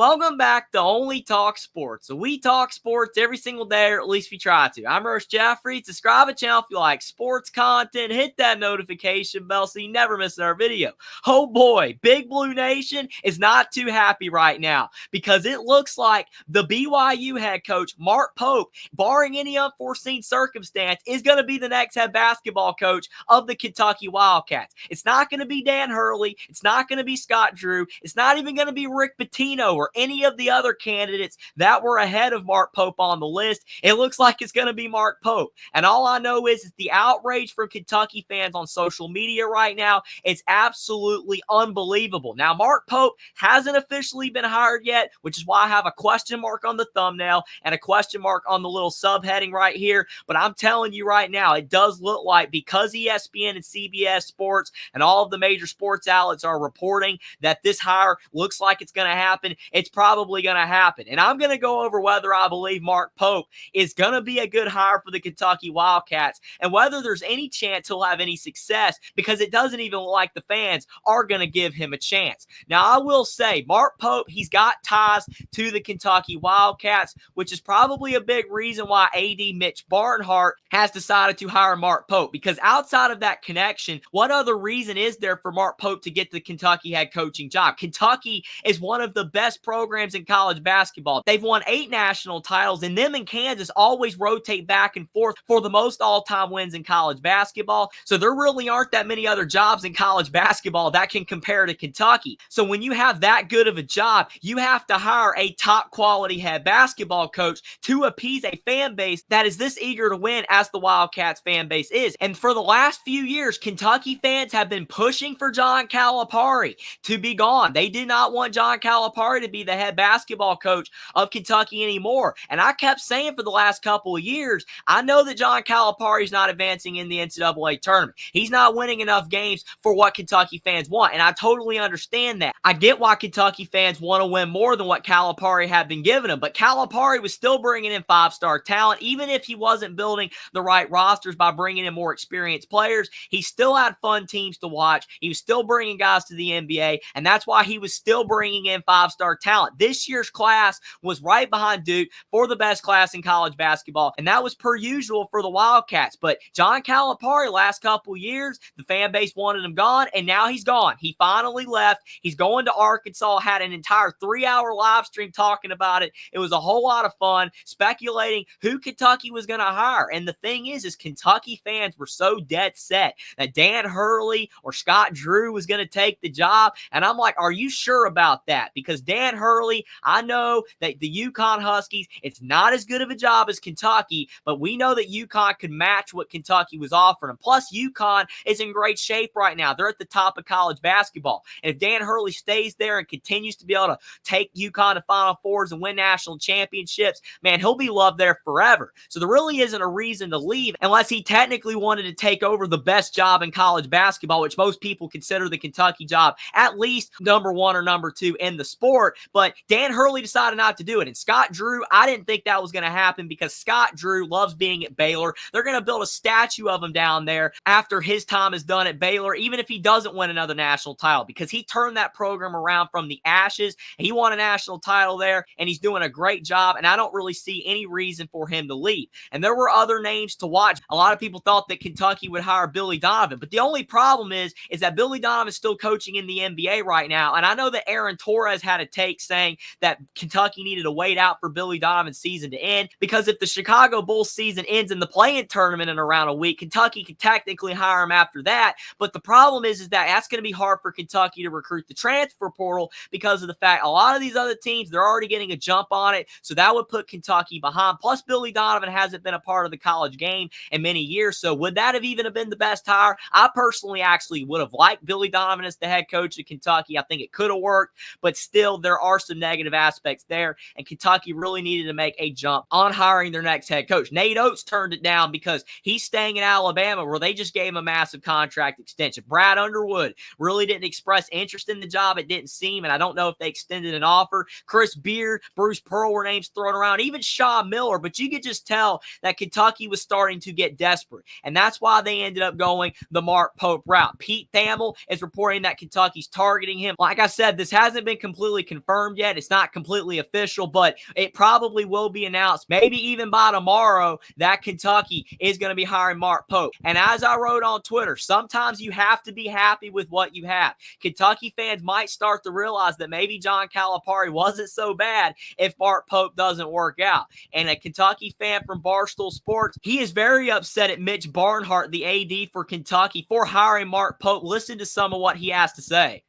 Welcome back to Only Talk Sports. So we talk sports every single day, or at least we try to. I'm Russ Jeffrey. Subscribe to the channel if you like sports content. Hit that notification bell so you never miss our video. Oh boy, Big Blue Nation is not too happy right now because it looks like the BYU head coach, Mark Pope, barring any unforeseen circumstance, is going to be the next head basketball coach of the Kentucky Wildcats. It's not going to be Dan Hurley. It's not going to be Scott Drew. It's not even going to be Rick Pitino or any of the other candidates that were ahead of Mark Pope on the list. It looks like it's going to be Mark Pope. And all I know is the outrage from Kentucky fans on social media right now, it's absolutely unbelievable. Now, Mark Pope hasn't officially been hired yet, which is why I have a question mark on the thumbnail and a question mark on the little subheading right here. But I'm telling you right now, it does look like because ESPN and CBS Sports and all of the major sports outlets are reporting that this hire looks like it's going to happen, it's probably going to happen. And I'm going to go over whether I believe Mark Pope is going to be a good hire for the Kentucky Wildcats and whether there's any chance he'll have any success, because it doesn't even look like the fans are going to give him a chance. Now, I will say, Mark Pope, he's got ties to the Kentucky Wildcats, which is probably a big reason why AD Mitch Barnhart has decided to hire Mark Pope, because outside of that connection, what other reason is there for Mark Pope to get the Kentucky head coaching job? Kentucky is one of the best programs in college basketball. They've won 8 national titles, and them and Kansas always rotate back and forth for the most all-time wins in college basketball. So there really aren't that many other jobs in college basketball that can compare to Kentucky. So when you have that good of a job, you have to hire a top-quality head basketball coach to appease a fan base that is this eager to win as the Wildcats fan base is. And for the last few years, Kentucky fans have been pushing for John Calipari to be gone. They did not want John Calipari to be the head basketball coach of Kentucky anymore. And I kept saying for the last couple of years, I know that John Calipari is not advancing in the NCAA tournament. He's not winning enough games for what Kentucky fans want. And I totally understand that. I get why Kentucky fans want to win more than what Calipari had been giving them. But Calipari was still bringing in 5-star talent. Even if he wasn't building the right rosters by bringing in more experienced players, he still had fun teams to watch. He was still bringing guys to the NBA. And that's why he was still bringing in 5-star talent. This year's class was right behind Duke for the best class in college basketball, and that was per usual for the Wildcats. But John Calipari, last couple years, the fan base wanted him gone, and now he's gone. He finally left. He's going to Arkansas, had an entire 3-hour live stream talking about it. It was a whole lot of fun, speculating who Kentucky was going to hire. And the thing is Kentucky fans were so dead set that Dan Hurley or Scott Drew was going to take the job. And I'm like, are you sure about that? Because Dan Hurley, I know that the UConn Huskies, it's not as good of a job as Kentucky, but we know that UConn could match what Kentucky was offering. And plus, UConn is in great shape right now. They're at the top of college basketball. And if Dan Hurley stays there and continues to be able to take UConn to Final Fours and win national championships, man, he'll be loved there forever. So there really isn't a reason to leave unless he technically wanted to take over the best job in college basketball, which most people consider the Kentucky job at least number 1 or number 2 in the sport. But Dan Hurley decided not to do it. And Scott Drew, I didn't think that was going to happen because Scott Drew loves being at Baylor. They're going to build a statue of him down there after his time is done at Baylor, even if he doesn't win another national title, because he turned that program around from the ashes. He won a national title there, and he's doing a great job, and I don't really see any reason for him to leave. And there were other names to watch. A lot of people thought that Kentucky would hire Billy Donovan, but the only problem is that Billy Donovan is still coaching in the NBA right now, and I know that Aaron Torres had a take saying that Kentucky needed to wait out for Billy Donovan's season to end, because if the Chicago Bulls season ends in the play-in tournament in around a week, Kentucky could technically hire him after that. But the problem is that that's going to be hard for Kentucky to recruit the transfer portal because of the fact a lot of these other teams, they're already getting a jump on it, so that would put Kentucky behind. Plus, Billy Donovan hasn't been a part of the college game in many years, so would that have even been the best hire? I personally actually would have liked Billy Donovan as the head coach of Kentucky. I think it could have worked, but still, there are some negative aspects there, and Kentucky really needed to make a jump on hiring their next head coach. Nate Oates turned it down because he's staying in Alabama, where they just gave him a massive contract extension. Brad Underwood really didn't express interest in the job, it didn't seem, and I don't know if they extended an offer. Chris Beard, Bruce Pearl were names thrown around, even Shaw Miller, but you could just tell that Kentucky was starting to get desperate, and that's why they ended up going the Mark Pope route. Pete Thamel is reporting that Kentucky's targeting him. Like I said, this hasn't been completely confirmed, confirmed yet. It's not completely official, but it probably will be announced, maybe even by tomorrow, that Kentucky is going to be hiring Mark Pope. And as I wrote on Twitter, sometimes you have to be happy with what you have. Kentucky fans might start to realize that maybe John Calipari wasn't so bad if Mark Pope doesn't work out. And a Kentucky fan from Barstool Sports, he is very upset at Mitch Barnhart, the AD for Kentucky, for hiring Mark Pope. Listen to some of what he has to say.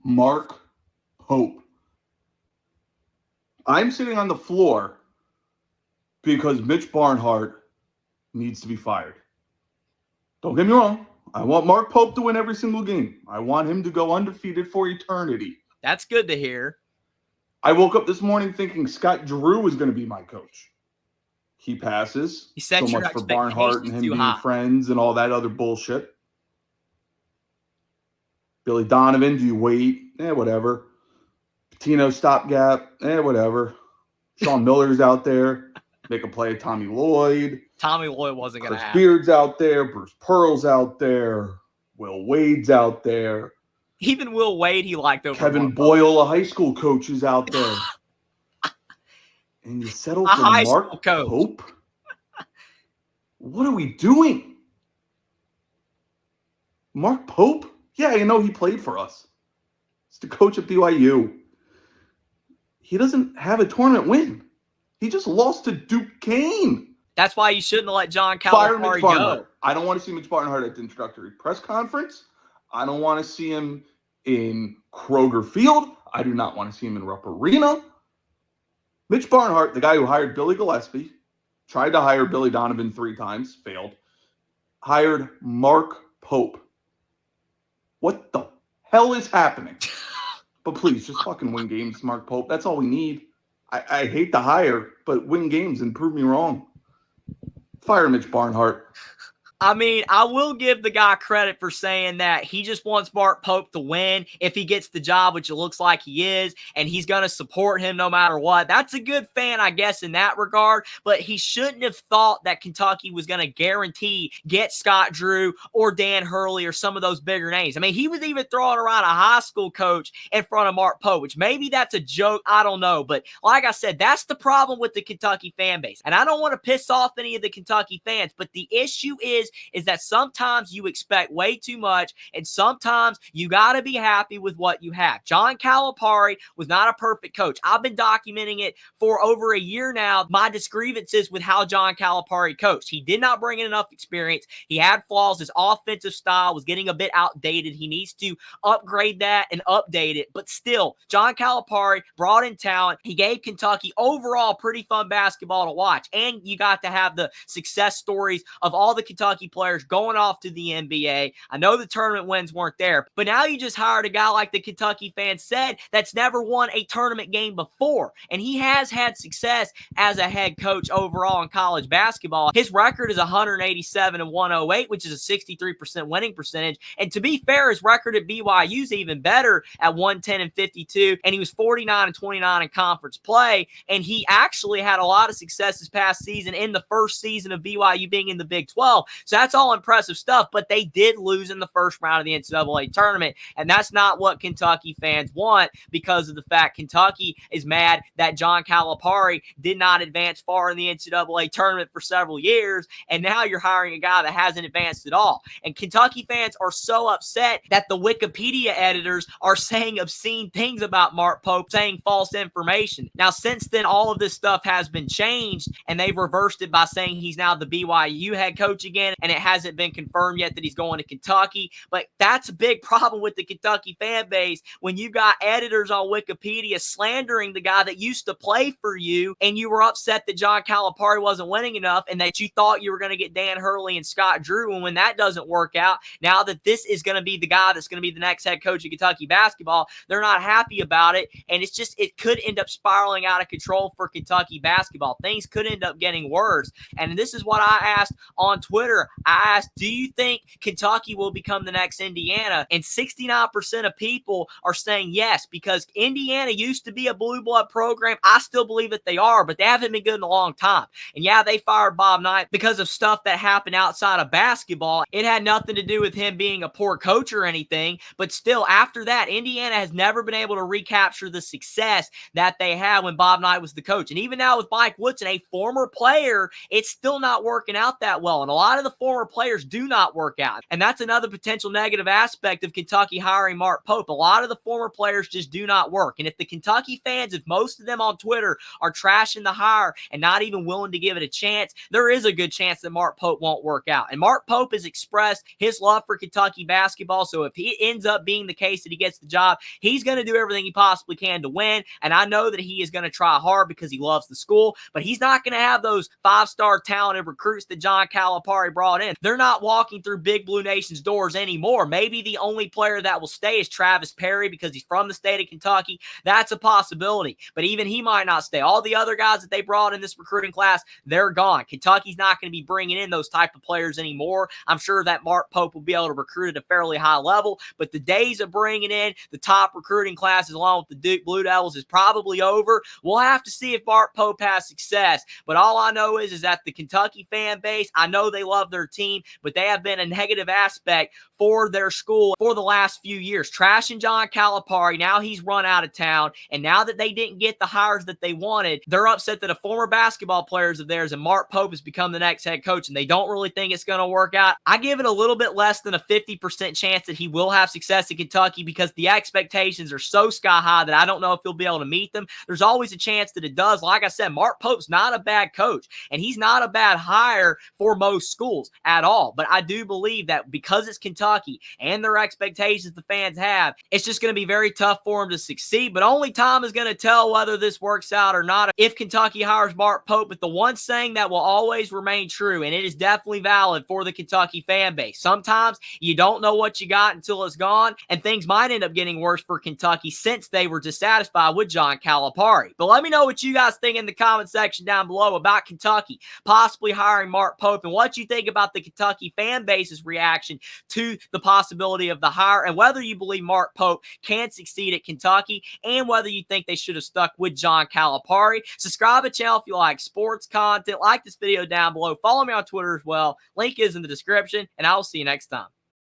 Mark Pope. I'm sitting on the floor because Mitch Barnhart needs to be fired. Don't get me wrong. I want Mark Pope to win every single game. I want him to go undefeated for eternity. That's good to hear. I woke up this morning thinking Scott Drew was going to be my coach. He passes. He set so your much for Barnhart and him being high. friends and all that other bullshit. Billy Donovan, do you wait? Whatever. Patino stopgap. Whatever. Sean Miller's out there. Make a play at Tommy Lloyd. Tommy Lloyd wasn't going to happen. Chris Beard's out there. Bruce Pearl's out there. Will Wade's out there. Even Will Wade he liked over Kevin Boyle, a high school coach, is out there. And you settle for Mark Pope? What are we doing? Mark Pope? Yeah, he played for us. He's the coach at BYU. He doesn't have a tournament win. He just lost to Duquesne. That's why you shouldn't have let John Calipari go. I don't want to see Mitch Barnhart at the introductory press conference. I don't want to see him in Kroger Field. I do not want to see him in Rupp Arena. Mitch Barnhart, the guy who hired Billy Gillespie, tried to hire Billy Donovan 3 times, failed, hired Mark Pope. What the hell is happening? But please, just fucking win games, Mark Pope. That's all we need. I hate the hire, but win games and prove me wrong. Fire Mitch Barnhart. I mean, I will give the guy credit for saying that he just wants Mark Pope to win if he gets the job, which it looks like he is, and he's going to support him no matter what. That's a good fan, I guess, in that regard, but he shouldn't have thought that Kentucky was going to guarantee get Scott Drew or Dan Hurley or some of those bigger names. I mean, he was even throwing around a high school coach in front of Mark Pope, which maybe that's a joke. I don't know, but like I said, that's the problem with the Kentucky fan base, and I don't want to piss off any of the Kentucky fans, but the issue is that sometimes you expect way too much, and sometimes you got to be happy with what you have. John Calipari was not a perfect coach. I've been documenting it for over a year now, my discrepancies with how John Calipari coached. He did not bring in enough experience. He had flaws. His offensive style was getting a bit outdated. He needs to upgrade that and update it, but still, John Calipari brought in talent. He gave Kentucky overall pretty fun basketball to watch, and you got to have the success stories of all the Kentucky players going off to the NBA. I know the tournament wins weren't there, but now you just hired a guy like the Kentucky fans said that's never won a tournament game before, and he has had success as a head coach overall in college basketball. His record is 187 and 108, which is a 63% winning percentage, and to be fair, his record at BYU is even better at 110 and 52, and he was 49 and 29 in conference play, and he actually had a lot of success this past season in the first season of BYU being in the Big 12, so that's all impressive stuff, but they did lose in the first round of the NCAA tournament, and that's not what Kentucky fans want because of the fact Kentucky is mad that John Calipari did not advance far in the NCAA tournament for several years, and now you're hiring a guy that hasn't advanced at all. And Kentucky fans are so upset that the Wikipedia editors are saying obscene things about Mark Pope, saying false information. Now, since then, all of this stuff has been changed, and they've reversed it by saying he's now the BYU head coach again, and it hasn't been confirmed yet that he's going to Kentucky. But that's a big problem with the Kentucky fan base when you got editors on Wikipedia slandering the guy that used to play for you, and you were upset that John Calipari wasn't winning enough and that you thought you were going to get Dan Hurley and Scott Drew. And when that doesn't work out, now that this is going to be the guy that's going to be the next head coach of Kentucky basketball, they're not happy about it. And it's just, it could end up spiraling out of control for Kentucky basketball. Things could end up getting worse. And this is what I asked on Twitter. I asked, do you think Kentucky will become the next Indiana? And 69% of people are saying yes, because Indiana used to be a blue blood program. I still believe that they are, but they haven't been good in a long time. And yeah, they fired Bob Knight because of stuff that happened outside of basketball. It had nothing to do with him being a poor coach or anything, but still, after that, Indiana has never been able to recapture the success that they had when Bob Knight was the coach. And even now with Mike Woodson, a former player, it's still not working out that well. And a lot of the former players do not work out. And that's another potential negative aspect of Kentucky hiring Mark Pope. A lot of the former players just do not work. And if the Kentucky fans, if most of them on Twitter are trashing the hire and not even willing to give it a chance, there is a good chance that Mark Pope won't work out. And Mark Pope has expressed his love for Kentucky basketball. So if he ends up being the case that he gets the job, he's going to do everything he possibly can to win. And I know that he is going to try hard because he loves the school, but he's not going to have those five-star talented recruits that John Calipari brought in. They're not walking through Big Blue Nation's doors anymore. Maybe the only player that will stay is Travis Perry because he's from the state of Kentucky. That's a possibility, but even he might not stay. All the other guys that they brought in this recruiting class, they're gone. Kentucky's not going to be bringing in those type of players anymore. I'm sure that Mark Pope will be able to recruit at a fairly high level, but the days of bringing in the top recruiting classes along with the Duke Blue Devils is probably over. We'll have to see if Mark Pope has success, but all I know is that the Kentucky fan base, I know they love their team, but they have been a negative aspect for their school for the last few years. Trashing John Calipari, now he's run out of town, and now that they didn't get the hires that they wanted, they're upset that a former basketball player of theirs and Mark Pope has become the next head coach, and they don't really think it's going to work out. I give it a little bit less than a 50% chance that he will have success in Kentucky because the expectations are so sky high that I don't know if he'll be able to meet them. There's always a chance that it does. Like I said, Mark Pope's not a bad coach, and he's not a bad hire for most schools at all. But I do believe that because it's Kentucky and their expectations the fans have, it's just going to be very tough for him to succeed. But only time is going to tell whether this works out or not if Kentucky hires Mark Pope. But the one saying that will always remain true, and it is definitely valid for the Kentucky fan base, sometimes you don't know what you got until it's gone, and things might end up getting worse for Kentucky since they were dissatisfied with John Calipari. But let me know what you guys think in the comment section down below about Kentucky possibly hiring Mark Pope and what you think about the Kentucky fan base's reaction to the possibility of the hire, and whether you believe Mark Pope can succeed at Kentucky, and whether you think they should have stuck with John Calipari. Subscribe to the channel if you like sports content. Like this video down below. Follow me on Twitter as well. Link is in the description, and I will see you next time.